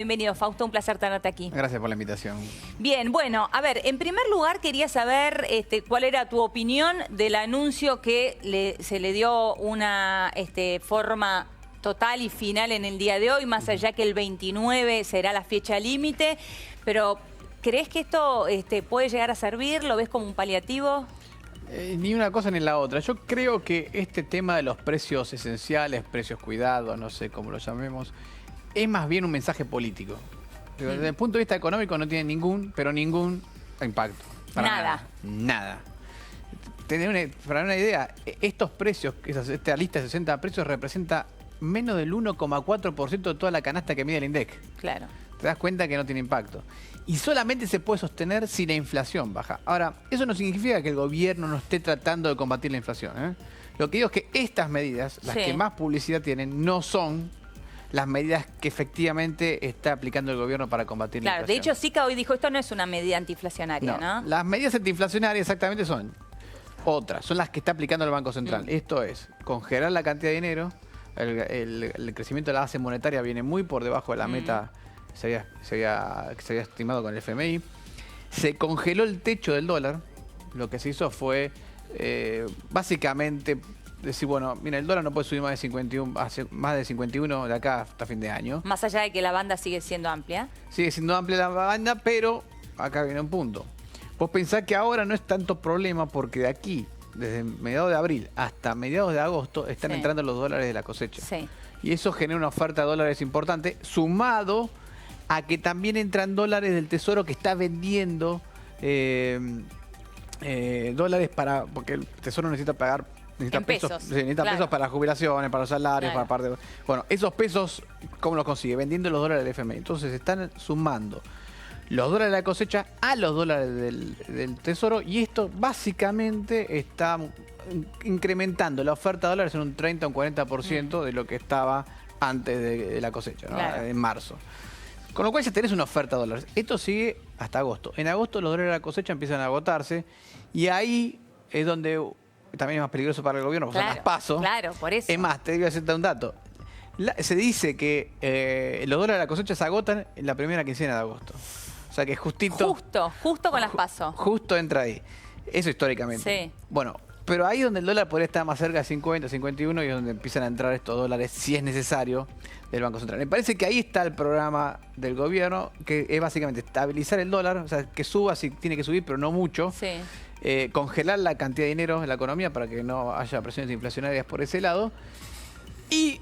Bienvenido, Fausto, un placer tenerte aquí. Gracias por la invitación. Bien, bueno, a ver, en primer lugar quería saber cuál era tu opinión del anuncio que se le dio una forma total y final en el día de hoy, más allá que el 29 será la fecha límite, pero ¿crees que esto puede llegar a servir? ¿Lo ves como un paliativo? Ni una cosa ni la otra. Yo creo que este tema de los precios esenciales, precios cuidados, no sé cómo lo llamemos, es más bien un mensaje político. Desde el punto de vista económico no tiene ningún impacto. Nada. Nada. Para una idea, estos precios, esta lista de 60 precios representa menos del 1,4% de toda la canasta que mide el INDEC. Claro. Te das cuenta que no tiene impacto. Y solamente se puede sostener si la inflación baja. Ahora, eso no significa que el gobierno no esté tratando de combatir la inflación, ¿eh? Lo que digo es que estas medidas, las que más publicidad tienen, no son las medidas que efectivamente está aplicando el gobierno para combatir la inflación. Claro, de hecho, Sica hoy dijo, esto no es una medida antiinflacionaria, ¿no? Las medidas antiinflacionarias exactamente son otras, son las que está aplicando el Banco Central. Esto es, congelar la cantidad de dinero, el crecimiento de la base monetaria viene muy por debajo de la meta que se había estimado con el FMI. Se congeló el techo del dólar. Lo que se hizo fue básicamente decir, bueno, mira, el dólar no puede subir más de 51 de acá hasta fin de año. Más allá de que la banda sigue siendo amplia. Sigue siendo amplia la banda, pero acá viene un punto. Vos pensás que ahora no es tanto problema porque de aquí, desde mediados de abril hasta mediados de agosto, están entrando los dólares de la cosecha. Sí. Y eso genera una oferta de dólares importante, sumado a que también entran dólares del Tesoro que está vendiendo dólares porque el Tesoro necesita pagar. Necesita pesos pesos para las jubilaciones, para los salarios, para parte. Bueno, esos pesos, ¿cómo los consigue? Vendiendo los dólares del FMI. Entonces están sumando los dólares de la cosecha a los dólares del Tesoro y esto básicamente está incrementando la oferta de dólares en un 30 o un 40% de lo que estaba antes de la cosecha, ¿no? En marzo. Con lo cual ya tenés una oferta de dólares. Esto sigue hasta agosto. En agosto los dólares de la cosecha empiezan a agotarse y ahí es donde también es más peligroso para el gobierno, porque son las PASO. Claro, por eso. Es más, te voy a hacerte un dato. Se dice que los dólares de la cosecha se agotan en la primera quincena de agosto. O sea que justito... Justo con las PASO. Justo entra ahí. Eso históricamente. Sí. Bueno, pero ahí donde el dólar podría estar más cerca de 50, 51 y es donde empiezan a entrar estos dólares, si es necesario, del Banco Central. Me parece que ahí está el programa del gobierno, que es básicamente estabilizar el dólar, o sea, que suba si tiene que subir, pero no mucho. Sí. Congelar la cantidad de dinero en la economía para que no haya presiones inflacionarias por ese lado. Y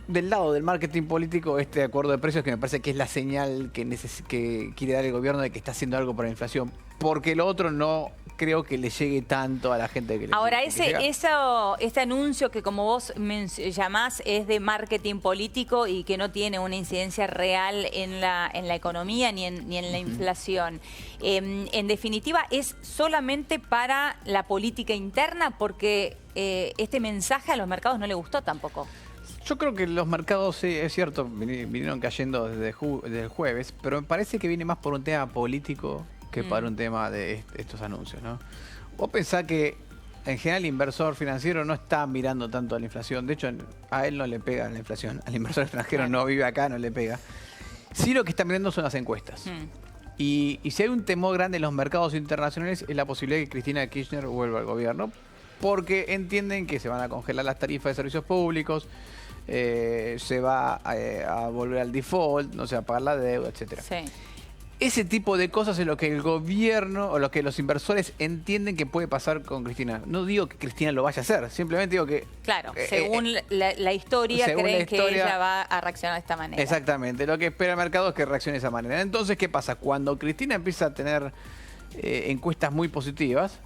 del lado del marketing político, este acuerdo de precios que me parece que es la señal que quiere dar el gobierno de que está haciendo algo por la inflación. Porque lo otro no creo que le llegue tanto a la gente que le Ahora, este anuncio que como vos llamás es de marketing político y que no tiene una incidencia real en la economía ni en la inflación. En definitiva, ¿es solamente para la política interna? Porque este mensaje a los mercados no le gustó tampoco. Yo creo que los mercados, sí, es cierto, vinieron cayendo desde el jueves, pero me parece que viene más por un tema político que para un tema de estos anuncios, ¿no? Vos pensás que en general el inversor financiero no está mirando tanto a la inflación. De hecho, a él no le pega la inflación. Al inversor extranjero no vive acá, no le pega. Sí, lo que está mirando son las encuestas. Y si hay un temor grande en los mercados internacionales es la posibilidad de que Cristina Kirchner vuelva al gobierno, porque entienden que se van a congelar las tarifas de servicios públicos, se va a volver al default, no se va a pagar la deuda, etcétera. Sí. Ese tipo de cosas es lo que el gobierno o lo que los inversores entienden que puede pasar con Cristina. No digo que Cristina lo vaya a hacer, simplemente digo que... Claro, según la historia creen que ella va a reaccionar de esta manera. Exactamente, lo que espera el mercado es que reaccione de esa manera. Entonces, ¿qué pasa? Cuando Cristina empieza a tener encuestas muy positivas,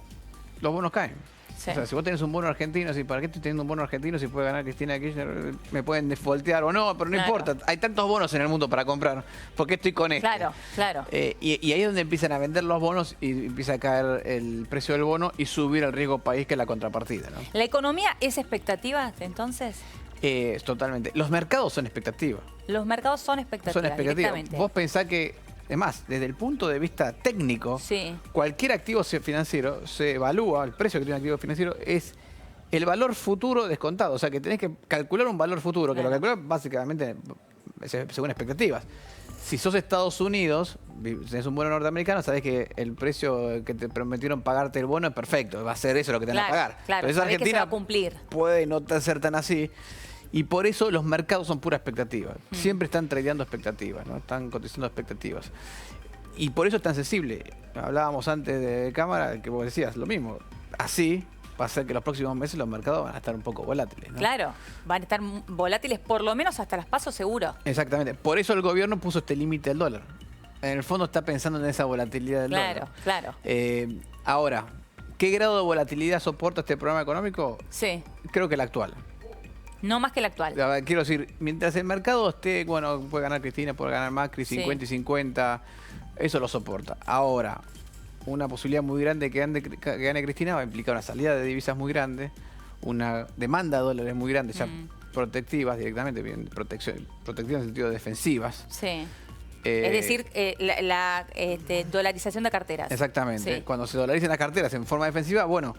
los bonos caen. Sí. O sea, si vos tenés un bono argentino, ¿para qué estoy teniendo un bono argentino si puede ganar Cristina Kirchner? Me pueden defaultear o no, pero no importa. Hay tantos bonos en el mundo para comprar. ¿Por qué estoy con esto? Claro. Y ahí es donde empiezan a vender los bonos y empieza a caer el precio del bono y subir el riesgo país, que es la contrapartida, ¿no? ¿La economía es expectativa entonces? Totalmente. Los mercados son expectativas. Los mercados son expectativas. Vos pensás que... Es más, desde el punto de vista técnico, cualquier activo financiero se evalúa, el precio que tiene un activo financiero es el valor futuro descontado. O sea que tenés que calcular un valor futuro, que lo calculás básicamente según expectativas. Si sos Estados Unidos, tenés un bono norteamericano, sabés que el precio que te prometieron pagarte el bono es perfecto, va a ser eso lo que te van a pagar. Claro, pero eso sabés que se va Argentina a cumplir. puede no ser tan así. Y por eso los mercados son pura expectativa. Siempre están tradeando expectativas, ¿no? Están cotizando expectativas. Y por eso es tan sensible. Hablábamos antes de cámara que vos decías lo mismo. Así va a ser que los próximos meses los mercados van a estar un poco volátiles, ¿no? Claro, van a estar volátiles por lo menos hasta las PASO seguro. Exactamente. Por eso el gobierno puso este límite del dólar. En el fondo está pensando en esa volatilidad del dólar. Claro. Ahora, ¿qué grado de volatilidad soporta este programa económico? Sí. Creo que el actual. No más que el actual. Quiero decir, mientras el mercado esté, bueno, puede ganar Cristina, puede ganar Macri, 50 y 50, eso lo soporta. Ahora, una posibilidad muy grande que gane Cristina va a implicar una salida de divisas muy grande, una demanda de dólares muy grande, ya protectivas directamente, bien, protectivas en el sentido de defensivas. Sí. Es decir, la dolarización de carteras. Exactamente. Sí. Cuando se dolaricen las carteras en forma defensiva, bueno,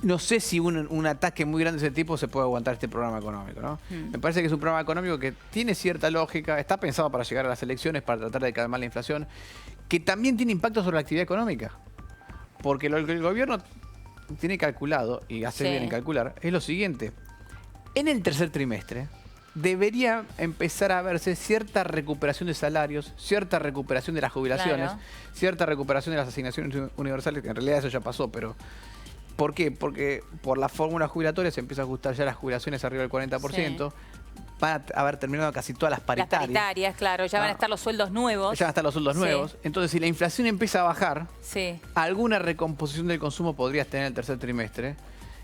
no sé si un ataque muy grande de ese tipo se puede aguantar este programa económico, ¿no? Me parece que es un programa económico que tiene cierta lógica, está pensado para llegar a las elecciones, para tratar de calmar la inflación, que también tiene impacto sobre la actividad económica. Porque lo que el gobierno tiene calculado, y hace bien en calcular, es lo siguiente. En el tercer trimestre debería empezar a verse cierta recuperación de salarios, cierta recuperación de las jubilaciones, cierta recuperación de las asignaciones universales, que en realidad eso ya pasó, pero... ¿Por qué? Porque por la fórmula jubilatoria se empieza a ajustar ya las jubilaciones arriba del 40%. Van a haber terminado casi todas las paritarias. Las paritarias, claro. Ya van a estar los sueldos nuevos. Ya van a estar los sueldos nuevos. Entonces, si la inflación empieza a bajar, alguna recomposición del consumo podrías tener en el tercer trimestre,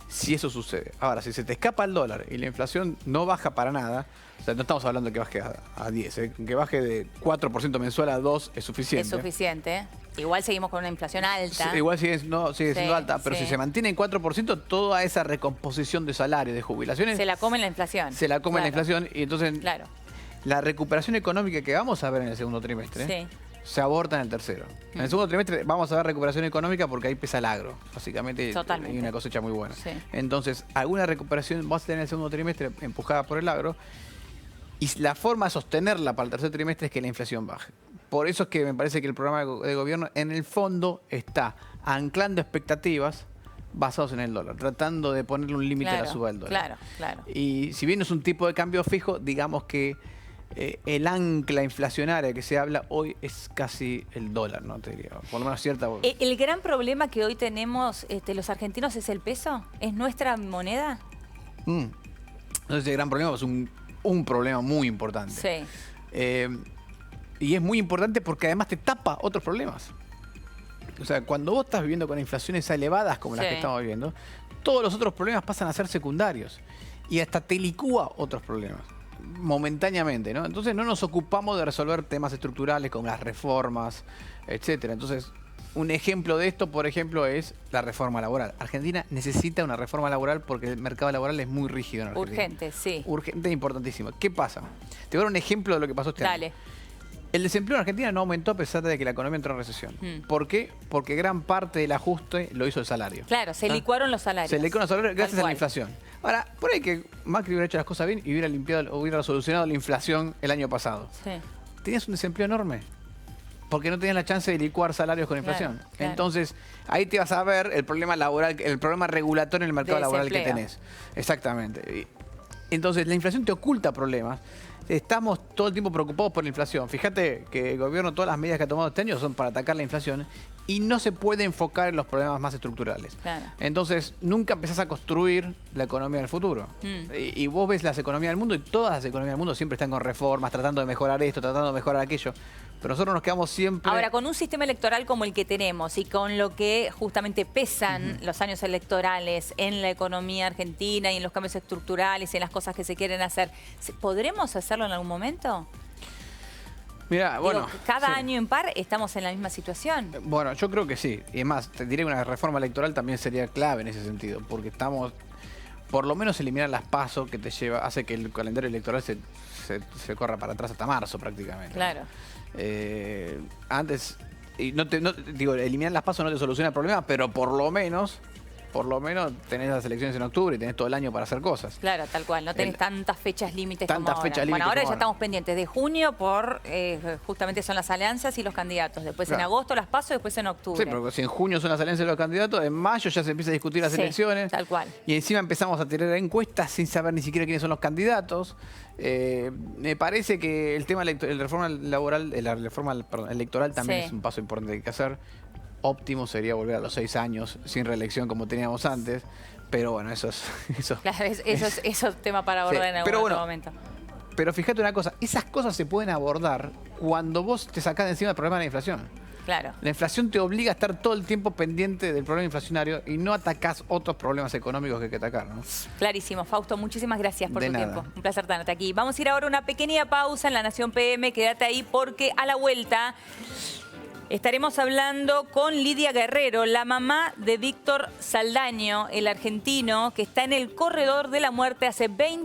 si eso sucede. Ahora, si se te escapa el dólar y la inflación no baja para nada, o sea, no estamos hablando de que baje a 10, que baje de 4% mensual a 2 es suficiente. Es suficiente. Igual seguimos con una inflación alta. Igual sigue siendo alta, pero si se mantiene en 4%, toda esa recomposición de salarios, de jubilaciones... Se la come la inflación. Se la come la inflación y entonces la recuperación económica que vamos a ver en el segundo trimestre se aborta en el tercero. En el segundo trimestre vamos a ver recuperación económica porque ahí pesa el agro. Básicamente hay una cosecha muy buena. Entonces, alguna recuperación vamos a tener en el segundo trimestre empujada por el agro y la forma de sostenerla para el tercer trimestre es que la inflación baje. Por eso es que me parece que el programa de gobierno en el fondo está anclando expectativas basados en el dólar, tratando de ponerle un límite a la suba del dólar. Claro. Y si bien no es un tipo de cambio fijo, digamos que el ancla inflacionaria que se habla hoy es casi el dólar, ¿no? Te diría, por lo menos cierta... ¿El gran problema que hoy tenemos los argentinos es el peso? ¿Es nuestra moneda? No sé si el gran problema es un problema muy importante. Sí. Y es muy importante porque además te tapa otros problemas. O sea, cuando vos estás viviendo con inflaciones elevadas como las que estamos viviendo, todos los otros problemas pasan a ser secundarios. Y hasta te licúa otros problemas, momentáneamente, ¿no? Entonces no nos ocupamos de resolver temas estructurales como las reformas, etcétera. Entonces, un ejemplo de esto, por ejemplo, es la reforma laboral. Argentina necesita una reforma laboral porque el mercado laboral es muy rígido en Argentina. Urgente, sí. Urgente e importantísimo. ¿Qué pasa? Te voy a dar un ejemplo de lo que pasó este año. El desempleo en Argentina no aumentó a pesar de que la economía entró en recesión. ¿Por qué? Porque gran parte del ajuste lo hizo el salario. Claro, se licuaron los salarios. Se licuaron los salarios gracias a la inflación. Ahora, por ahí que Macri hubiera hecho las cosas bien y hubiera solucionado la inflación el año pasado. Tenías un desempleo enorme. Porque no tenías la chance de licuar salarios con inflación. Entonces, ahí te vas a ver el problema laboral, el problema regulatorio en el mercado laboral que tenés. Exactamente. Entonces, la inflación te oculta problemas. Estamos todo el tiempo preocupados por la inflación. Fíjate que el gobierno, todas las medidas que ha tomado este año son para atacar la inflación y no se puede enfocar en los problemas más estructurales. Entonces, nunca empezás a construir la economía del futuro. Y vos ves las economías del mundo y todas las economías del mundo siempre están con reformas, tratando de mejorar esto, tratando de mejorar aquello. Pero nosotros nos quedamos siempre... Ahora, con un sistema electoral como el que tenemos y con lo que justamente pesan los años electorales en la economía argentina y en los cambios estructurales y en las cosas que se quieren hacer, ¿podremos hacerlo en algún momento? Mira, bueno... Cada año en par estamos en la misma situación. Bueno, yo creo que sí. Y además, te diré que una reforma electoral también sería clave en ese sentido, porque estamos... Por lo menos eliminar las PASO que te lleva, hace que el calendario electoral se corra para atrás hasta marzo prácticamente. Claro. Antes, y digo, eliminar las PASO no te soluciona el problema, pero por lo menos por lo menos tenés las elecciones en octubre y tenés todo el año para hacer cosas. Claro, tal cual. No tenés tantas fechas límites como ahora. Fechas límites bueno, ahora como ya estamos pendientes de junio por justamente son las alianzas y los candidatos. Después en agosto las PASO y después en octubre. Sí, porque si en junio son las alianzas de los candidatos, en mayo ya se empieza a discutir las elecciones. Tal cual. Y encima empezamos a tener encuestas sin saber ni siquiera quiénes son los candidatos. Me parece que el tema de la reforma laboral, la reforma electoral también es un paso importante que hay que hacer. Óptimo sería volver a los 6 años sin reelección como teníamos antes, pero bueno, eso es tema para abordar en algún otro momento. Pero fíjate una cosa, esas cosas se pueden abordar cuando vos te sacás de encima el problema de la inflación. Claro. La inflación te obliga a estar todo el tiempo pendiente del problema inflacionario y no atacás otros problemas económicos que hay que atacar, ¿no? Clarísimo. Fausto, muchísimas gracias por tu tiempo. Un placer tenerte aquí. Vamos a ir ahora a una pequeña pausa en La Nación PM. Quédate ahí porque a la vuelta estaremos hablando con Lidia Guerrero, la mamá de Víctor Saldaño, el argentino que está en el corredor de la muerte hace 20